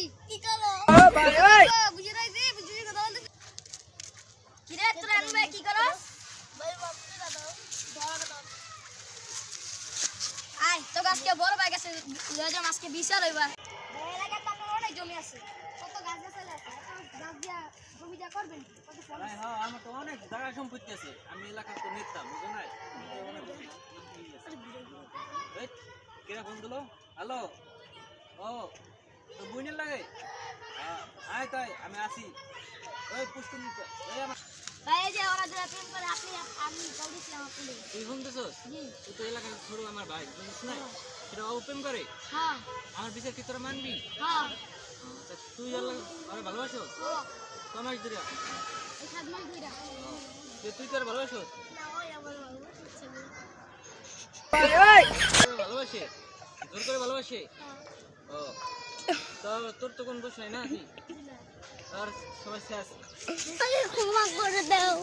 আছি কি করো ও ভাই ওই বুঝি রাইছি বুঝি কথা বলতে কি রে তোরা আমি ভাই কি করস ভাই বাপরে দাদা বড় দাদা আয় তো আজকে বড় ভাই গেছে লজম আজকে বিচার হইবা এই এলাকা তো আপনার অনেক জমি আছে কত গাছ গাছ আছে গাছ দিয়া জমি যা করবেন কত ফল ভাই হ্যাঁ আমার তো অনেক জায়গা সম্পত্তি আছে আমি এলাকার তো নিতাম বুঝো না এই কেরা ফোন দিলো হ্যালো ও তো বুইনের লাগে আয় তাই আমি আসি ওই পুষ্কুন ওই আমার ভাই যে ওরা যারা প্রেম করে আপনি আমি বলছিলাম আপনি তুই ফোন দিছস জি তুই তো এলাকার ছোট আমার ভাই বুঝছিস না সেটা ও প্রেম করে হ্যাঁ আমার বিচার কি তোরা মানবি হ্যাঁ তা তুই আমার ভালোবাসো ও কমাস ধরে এই সাত মাস ধইরা তুই তোর ভালোবাসো না ওই আমার ভালো হচ্ছে ভাই ওই ভালোবাসে জোর করে ভালোবাসে ও তা তোর তো কোনো দোষ নাই না কি আর সবাই শেষ তাহলে ক্ষমা করে দাও